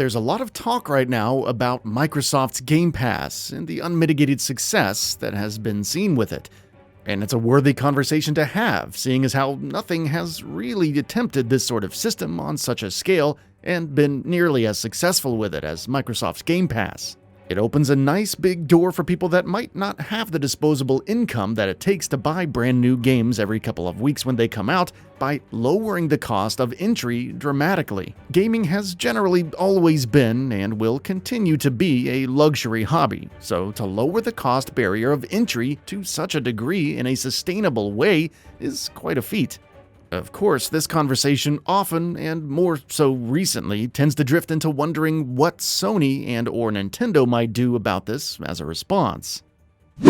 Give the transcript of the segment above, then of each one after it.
There's a lot of talk right now about Microsoft's Game Pass and the unmitigated success that has been seen with it. And it's a worthy conversation to have, seeing as how nothing has really attempted this sort of system on such a scale and been nearly as successful with it as Microsoft's Game Pass. It opens a nice big door for people that might not have the disposable income that it takes to buy brand new games every couple of weeks when they come out by lowering the cost of entry dramatically. Gaming has generally always been and will continue to be a luxury hobby, so to lower the cost barrier of entry to such a degree in a sustainable way is quite a feat. Of course, this conversation often, and more so recently, tends to drift into wondering what Sony and/or Nintendo might do about this as a response.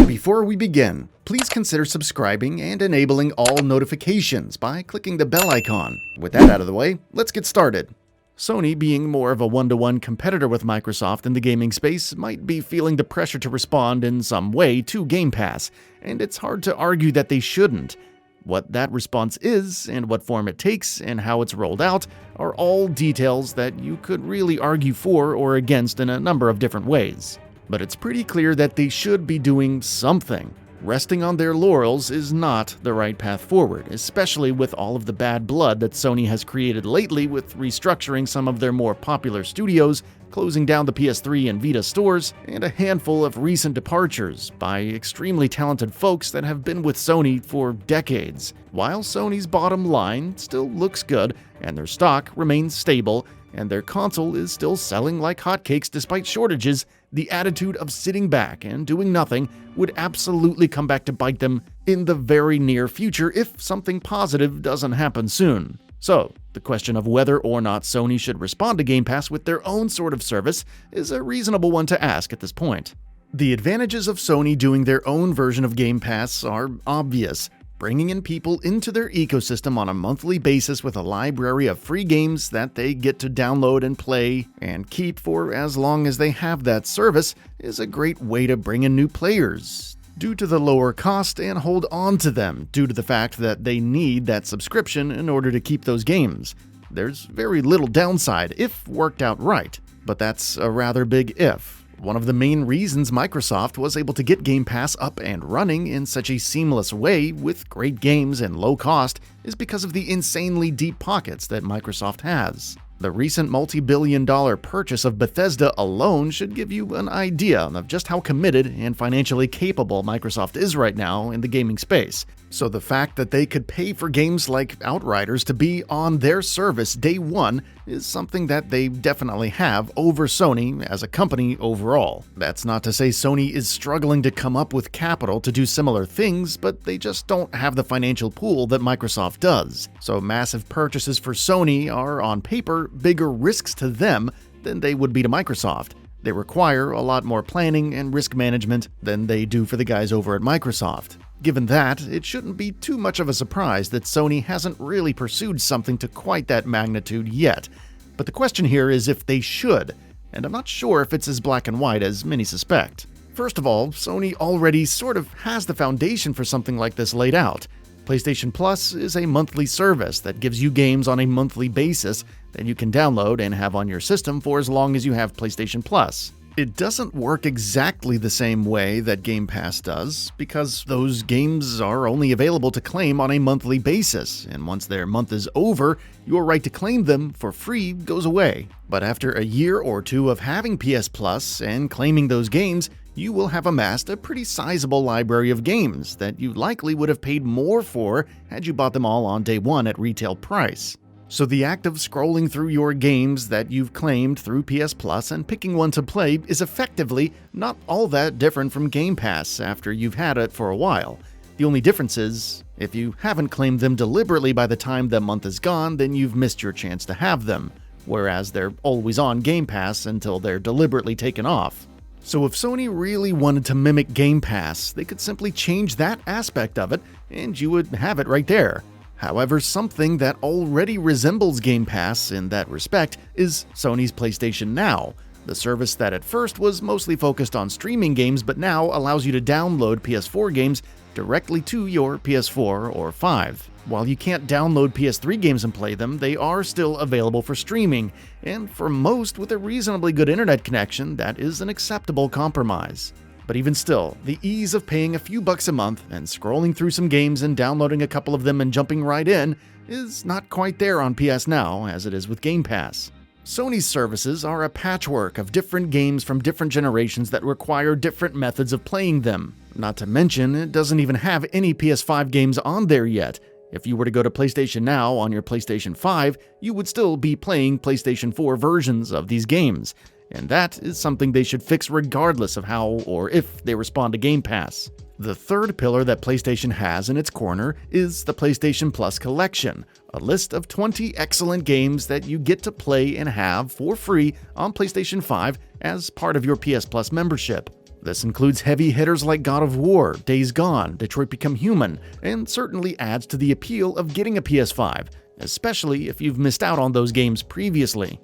Before we begin, please consider subscribing and enabling all notifications by clicking the bell icon. With that out of the way, let's get started. Sony, being more of a one-to-one competitor with Microsoft in the gaming space, might be feeling the pressure to respond in some way to Game Pass, and it's hard to argue that they shouldn't. What that response is, and what form it takes, and how it's rolled out, are all details that you could really argue for or against in a number of different ways. But it's pretty clear that they should be doing something. Resting on their laurels is not the right path forward, especially with all of the bad blood that Sony has created lately with restructuring some of their more popular studios, closing down the PS3 and Vita stores, and a handful of recent departures by extremely talented folks that have been with Sony for decades. While Sony's bottom line still looks good, and their stock remains stable, and their console is still selling like hotcakes despite shortages, the attitude of sitting back and doing nothing would absolutely come back to bite them in the very near future if something positive doesn't happen soon. So, the question of whether or not Sony should respond to Game Pass with their own sort of service is a reasonable one to ask at this point. The advantages of Sony doing their own version of Game Pass are obvious. Bringing in people into their ecosystem on a monthly basis with a library of free games that they get to download and play and keep for as long as they have that service is a great way to bring in new players, due to the lower cost, and hold on to them due to the fact that they need that subscription in order to keep those games. There's very little downside if worked out right, but that's a rather big if. One of the main reasons Microsoft was able to get Game Pass up and running in such a seamless way with great games and low cost is because of the insanely deep pockets that Microsoft has. The recent multi-billion-dollar purchase of Bethesda alone should give you an idea of just how committed and financially capable Microsoft is right now in the gaming space. So the fact that they could pay for games like Outriders to be on their service day one is something that they definitely have over Sony as a company overall. That's not to say Sony is struggling to come up with capital to do similar things, but they just don't have the financial pool that Microsoft does. So massive purchases for Sony are, on paper, bigger risks to them than they would be to Microsoft. They require a lot more planning and risk management than they do for the guys over at Microsoft. Given that, it shouldn't be too much of a surprise that Sony hasn't really pursued something to quite that magnitude yet. But the question here is if they should, and I'm not sure if it's as black and white as many suspect. First of all, Sony already sort of has the foundation for something like this laid out. PlayStation Plus is a monthly service that gives you games on a monthly basis that you can download and have on your system for as long as you have PlayStation Plus. It doesn't work exactly the same way that Game Pass does, because those games are only available to claim on a monthly basis, and once their month is over, your right to claim them for free goes away. But after a year or two of having PS Plus and claiming those games, you will have amassed a pretty sizable library of games that you likely would have paid more for had you bought them all on day one at retail price. So the act of scrolling through your games that you've claimed through PS Plus and picking one to play is effectively not all that different from Game Pass after you've had it for a while. The only difference is, if you haven't claimed them deliberately by the time the month is gone, then you've missed your chance to have them, whereas they're always on Game Pass until they're deliberately taken off. So if Sony really wanted to mimic Game Pass, they could simply change that aspect of it, and you would have it right there. However, something that already resembles Game Pass in that respect is Sony's PlayStation Now, the service that at first was mostly focused on streaming games but now allows you to download PS4 games directly to your PS4 or 5. While you can't download PS3 games and play them, they are still available for streaming, and for most with a reasonably good internet connection, that is an acceptable compromise. But even still, the ease of paying a few bucks a month and scrolling through some games and downloading a couple of them and jumping right in is not quite there on PS Now as it is with Game Pass. Sony's services are a patchwork of different games from different generations that require different methods of playing them. Not to mention, it doesn't even have any PS5 games on there yet. If you were to go to PlayStation Now on your PlayStation 5, you would still be playing PlayStation 4 versions of these games. And that is something they should fix regardless of how or if they respond to Game Pass. The third pillar that PlayStation has in its corner is the PlayStation Plus Collection, a list of 20 excellent games that you get to play and have for free on PlayStation 5 as part of your PS Plus membership. This includes heavy hitters like God of War, Days Gone, Detroit Become Human, and certainly adds to the appeal of getting a PS5, especially if you've missed out on those games previously.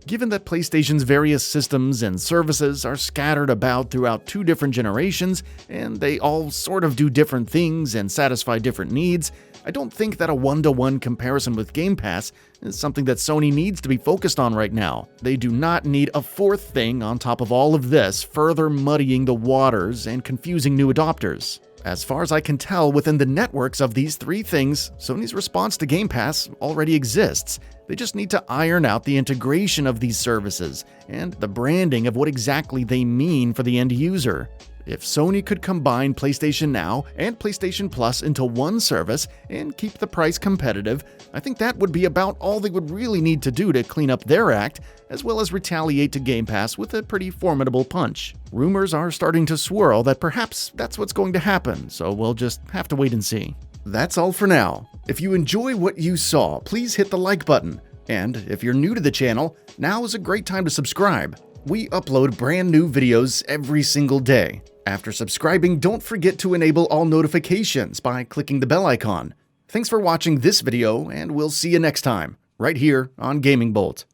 Given that PlayStation's various systems and services are scattered about throughout 2 different generations, and they all sort of do different things and satisfy different needs, I don't think that a one-to-one comparison with Game Pass is something that Sony needs to be focused on right now. They do not need a fourth thing on top of all of this, further muddying the waters and confusing new adopters. As far as I can tell, within the networks of these 3 things, Sony's response to Game Pass already exists. They just need to iron out the integration of these services and the branding of what exactly they mean for the end user. If Sony could combine PlayStation Now and PlayStation Plus into one service and keep the price competitive, I think that would be about all they would really need to do to clean up their act, as well as retaliate to Game Pass with a pretty formidable punch. Rumors are starting to swirl that perhaps that's what's going to happen, so we'll just have to wait and see. That's all for now. If you enjoy what you saw, please hit the like button. And if you're new to the channel, now is a great time to subscribe. We upload brand new videos every single day. After subscribing, don't forget to enable all notifications by clicking the bell icon. Thanks for watching this video, and we'll see you next time, right here on Gaming Bolt.